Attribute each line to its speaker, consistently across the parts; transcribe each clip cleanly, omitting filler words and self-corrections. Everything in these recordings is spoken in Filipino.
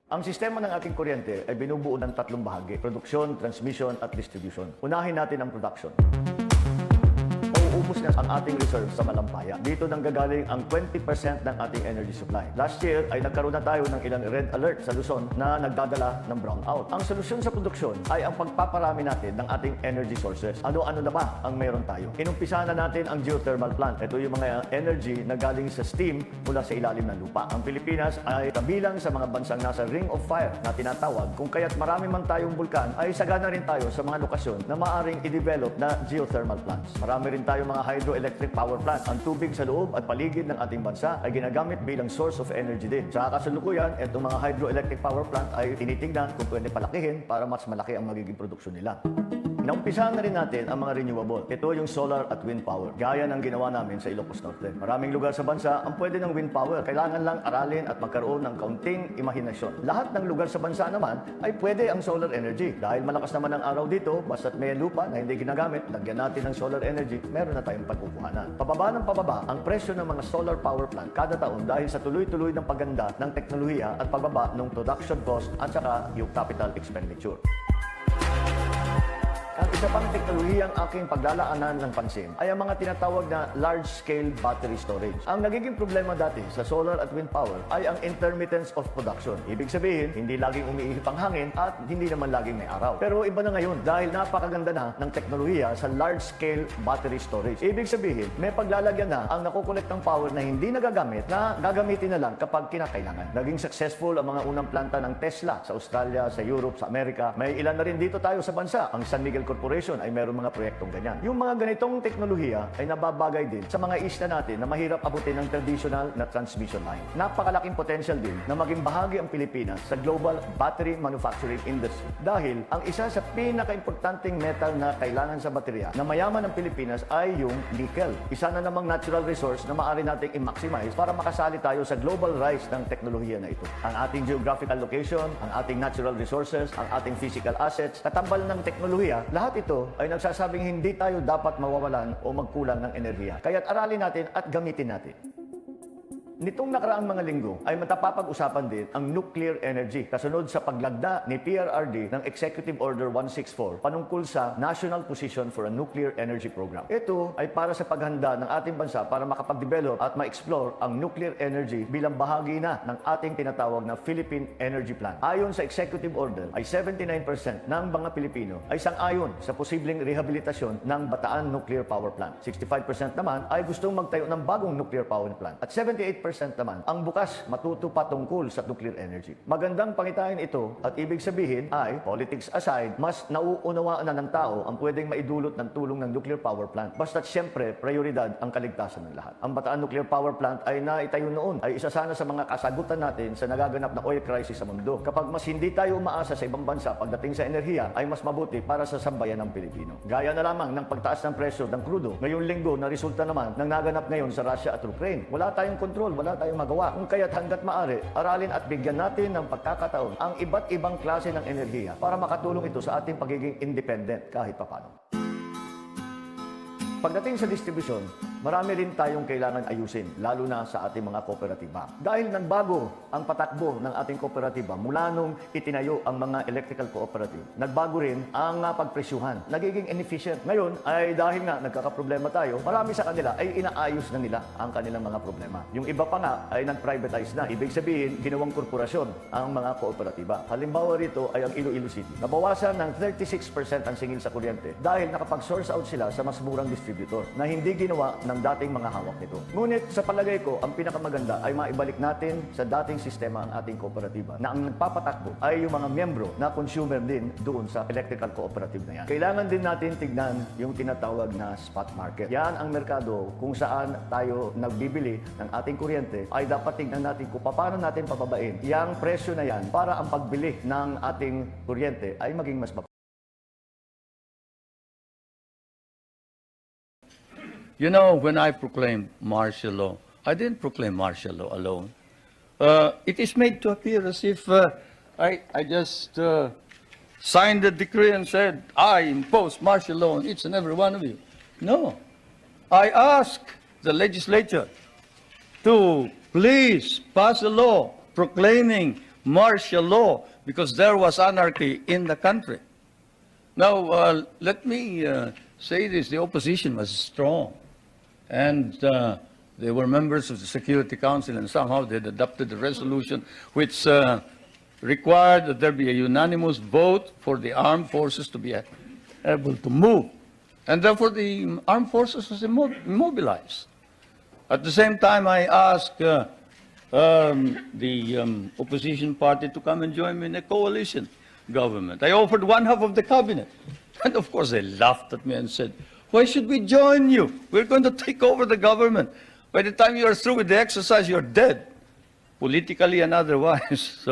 Speaker 1: Ang sistema ng ating kuryente ay binubuo ng tatlong bahagi: produksyon, transmission, at distribution. Unahin natin ang production. Mauubos na ang ating reserve sa malampaya. Dito nang gagaling ang 20% ng ating energy supply. Last year ay nagkaroon na tayo ng ilang red alert sa Luzon na nagdadala ng brownout. Ang solusyon sa produksyon ay ang pagpaparami natin ng ating energy sources. Ano-ano na ba ang meron tayo? Inumpisa na natin ang geothermal plant. Ito yung mga energy na galing sa steam mula sa ilalim ng lupa. Ang Pilipinas ay kabilang sa mga bansang nasa ring of fire na tinatawag. Kung kaya't marami man tayong bulkan, ay sagana rin tayo sa mga lokasyon na maaring i-develop na geothermal plants. Marami rin tayo mga hydroelectric power plant. Ang tubig sa loob at paligid ng ating bansa ay ginagamit bilang source of energy din. Sa kasalukuyan, itong mga hydroelectric power plant ay tinitingnan kung pwede palakihin para mas malaki ang magiging produksyon nila. Naumpisahan na rin natin ang mga renewable. Ito yung solar at wind power, gaya ng ginawa namin sa Ilocos Norte. Maraming lugar sa bansa ang pwede ng wind power. Kailangan lang aralin at magkaroon ng kaunting imahinasyon. Lahat ng lugar sa bansa naman ay pwede ang solar energy. Dahil malakas naman ang araw dito, basta't may lupa na hindi ginagamit, lagyan natin ng solar energy, meron na tayong pagkukuhanan. Pababa ng pababa ang presyo ng mga solar power plant kada taon dahil sa tuloy-tuloy ng pagganda ng teknolohiya at pagbaba ng production cost at saka yung capital expenditure. Ang isa pang teknolohiyang aking paglalaanan ng pansin ay ang mga tinatawag na large-scale battery storage. Ang nagiging problema dati sa solar at wind power ay ang intermittence of production. Ibig sabihin, hindi laging umiihip ang hangin at hindi naman laging may araw. Pero iba na ngayon dahil napakaganda na ng teknolohiya sa large-scale battery storage. Ibig sabihin, may paglalagyan na ang nakukolektang power na hindi nagagamit na gagamitin na lang kapag kinakailangan. Naging successful ang mga unang planta ng Tesla sa Australia, sa Europe, sa Amerika. May ilan na rin dito tayo sa bansa. Ang San Miguel Corporation ay meron mga proyektong ganyan. Yung mga ganitong teknolohiya ay nababagay din sa mga isla natin na mahirap abutin ng traditional na transmission line. Napakalaking potential din na maging bahagi ang Pilipinas sa global battery manufacturing industry. Dahil ang isa sa pinaka-importanting metal na kailangan sa baterya na mayaman ng Pilipinas ay yung nickel. Isa na namang natural resource na maaari nating i-maximize para makasali tayo sa global rise ng teknolohiya na ito. Ang ating geographical location, ang ating natural resources, ang ating physical assets, katambal ng teknolohiya, lahat ito ay nagsasabing hindi tayo dapat mawawalan o magkulang ng enerhiya. Kaya't aralin natin at gamitin natin. Nitong nakaraang mga linggo ay matapapag-usapan din ang nuclear energy kasunod sa paglagda ni PRRD ng Executive Order 164 panungkol sa National Position for a Nuclear Energy Program. Ito ay para sa paghanda ng ating bansa para makapag-develop at ma-explore ang nuclear energy bilang bahagi na ng ating tinatawag na Philippine Energy Plan. Ayon sa Executive Order ay 79% ng mga Pilipino ay sang-ayon sa posibleng rehabilitasyon ng Bataan Nuclear Power Plant. 65% naman ay gustong magtayo ng bagong nuclear power plant at 78% naman ang bukas matuto patungkol sa nuclear energy. Magandang pangitain ito at ibig sabihin ay, politics aside, mas nauunawaan na ng tao ang pwedeng maidulot ng tulong ng nuclear power plant. Basta't siyempre, prioridad ang kaligtasan ng lahat. Ang Bataan Nuclear Power Plant ay naitayo noon ay isa sana sa mga kasagutan natin sa nagaganap na oil crisis sa mundo. Kapag mas hindi tayo umaasa sa ibang bansa pagdating sa enerhiya, ay mas mabuti para sa sambayan ng Pilipino. Gaya na lamang ng pagtaas ng presyo ng krudo. Ngayong linggo na resulta naman ng naganap ngayon sa Russia at Ukraine. Wala tayong kontrol, wala tayong magawa. Kung kaya't hanggat maaari, aralin at bigyan natin ng pagkakataon ang iba't ibang klase ng enerhiya para makatulong ito sa ating pagiging independent kahit papano. Pagdating sa distribusyon, marami rin tayong kailangan ayusin, lalo na sa ating mga kooperatiba. Dahil nagbago ang patakbo ng ating kooperatiba mula nung itinayo ang mga electrical cooperative, nagbago rin ang pagpresyuhan. Nagiging inefficient. Ngayon ay dahil nga nagkakaproblema tayo, marami sa kanila ay inaayos na nila ang kanilang mga problema. Yung iba pa nga ay nag-privatize na. Ibig sabihin, ginawang korporasyon ang mga kooperatiba. Halimbawa rito ay ang Iloilo City. Nabawasan ng 36% ang singil sa kuryente dahil nakapag-source out sila sa mas murang distributor na hindi ginawa ng dating mga hawak nito. Ngunit sa palagay ko, ang pinakamaganda ay maibalik natin sa dating sistema ang ating kooperatiba na ang nagpapatakbo ay yung mga miyembro na consumer din doon sa electrical cooperative na yan. Kailangan din natin tignan yung tinatawag na spot market. Yan ang merkado kung saan tayo nagbibili ng ating kuryente ay dapat tignan natin kung paano natin pababain yung presyo na yan para ang pagbili ng ating kuryente ay maging mas mapagod.
Speaker 2: You know, when I proclaimed martial law, I didn't proclaim martial law alone. It is made to appear as if I just signed the decree and said, I impose martial law on each and every one of you. No. I asked the legislature to please pass a law proclaiming martial law because there was anarchy in the country. Now, let me say this. The opposition was strong, and they were members of the Security Council, and somehow they adopted a resolution which required that there be a unanimous vote for the armed forces to be able to move. And therefore, the armed forces was immobilized. At the same time, I asked the opposition party to come and join me in a coalition government. I offered one half of the cabinet. And of course, they laughed at me and said, why should we join you? We're going to take over the government. By the time you are through with the exercise, you're dead, politically and otherwise.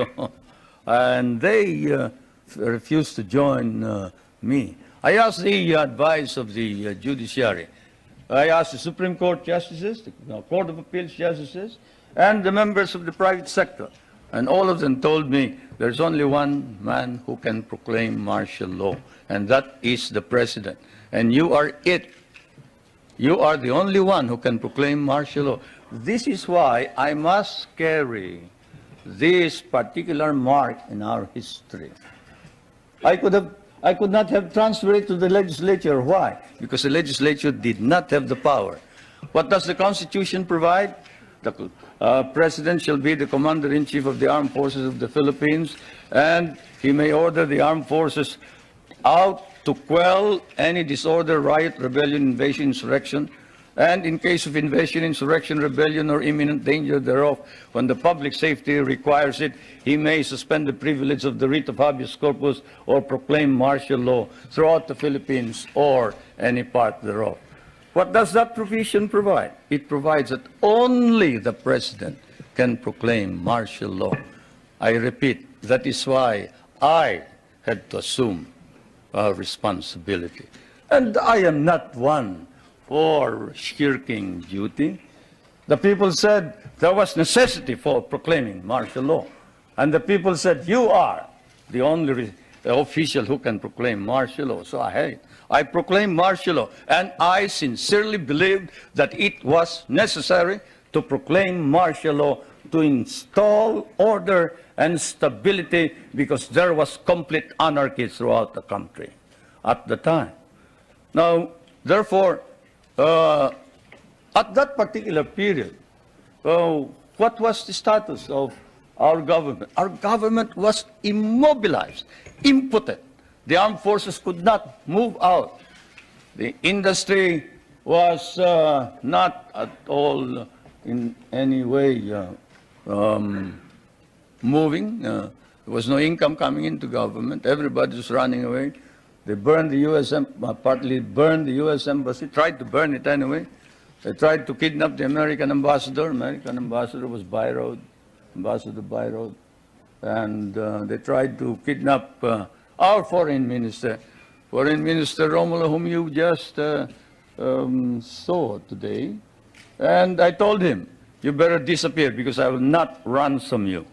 Speaker 2: And they refused to join me. I asked the advice of the judiciary. I asked the Supreme Court justices, the Court of Appeals justices, and the members of the private sector. And all of them told me there's only one man who can proclaim martial law, and that is the president. And you are it. You are the only one who can proclaim martial law. This is why I must carry this particular mark in our history. I could not have transferred it to the legislature. Why? Because the legislature did not have the power. What does the Constitution provide? The President shall be the Commander-in-Chief of the Armed Forces of the Philippines, and he may order the armed forces out to quell any disorder, riot, rebellion, invasion, insurrection, and in case of invasion, insurrection, rebellion, or imminent danger thereof, when the public safety requires it, he may suspend the privilege of the writ of habeas corpus or proclaim martial law throughout the Philippines or any part thereof. What does that provision provide? It provides that only the president can proclaim martial law. I repeat, that is why I had to assume responsibility. And I am not one for shirking duty. The people said there was necessity for proclaiming martial law. And the people said, you are the only official who can proclaim martial law. So I proclaimed martial law. And I sincerely believed that it was necessary to proclaim martial law to install order and stability because there was complete anarchy throughout the country at the time. Now, therefore, at that particular period, what was the status of our government? Our government was immobilized, impotent. The armed forces could not move out. The industry was not at all in any way moving. There was no income coming into government. Everybody was running away. They burned the U.S. Partly burned the U.S. Embassy, tried to burn it anyway. They tried to kidnap the American ambassador. American ambassador was Byrod, Ambassador Byrod. And they tried to kidnap our foreign minister, Romulo, whom you just saw today. And I told him, you better disappear because I will not ransom you.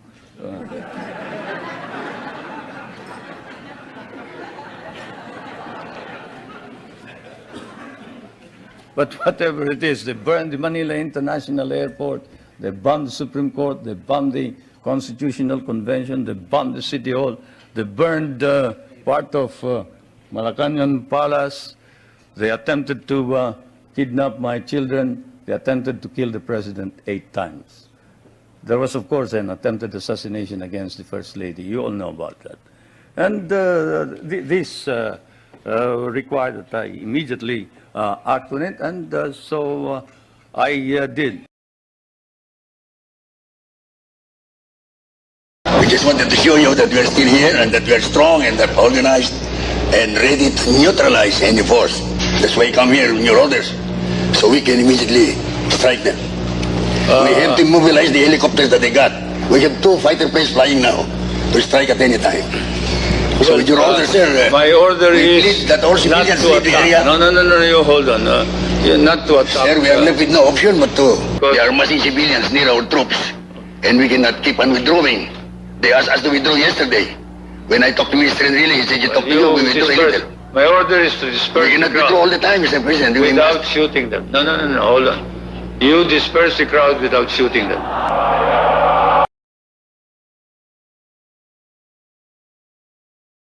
Speaker 2: But whatever it is, they burned the Manila International Airport, they bombed the Supreme Court, they bombed the Constitutional Convention, they bombed the City Hall, they burned part of Malacanang Palace, they attempted to kidnap my children, they attempted to kill the president 8 times. There was, of course, an attempted assassination against the First Lady. You all know about that. And this required that I immediately act on it, and so I did.
Speaker 3: We just wanted to show you that we are still here and that we are strong and that organized and ready to neutralize any force. That's why you come here in your orders, so we can immediately strike them. We have to mobilize the helicopters that they got. We have 2 fighter planes flying now to strike at any time. So with your order, sir,
Speaker 2: my order is
Speaker 3: plead that all
Speaker 2: not
Speaker 3: civilians
Speaker 2: to
Speaker 3: leave the area.
Speaker 2: attack. No, you hold on. Not to attack.
Speaker 3: Sir, we are left with no option but to. They are massing civilians near our troops, and we cannot keep on withdrawing. They asked us to withdraw yesterday. When I talked to Mr. Enrile, he said, you talk to you, we withdraw a little.
Speaker 2: My order is to disperse
Speaker 3: We cannot
Speaker 2: the crowd
Speaker 3: withdraw all the time, Mr. President. We
Speaker 2: without
Speaker 3: must.
Speaker 2: shooting them. No, hold on. You disperse the crowd without shooting them.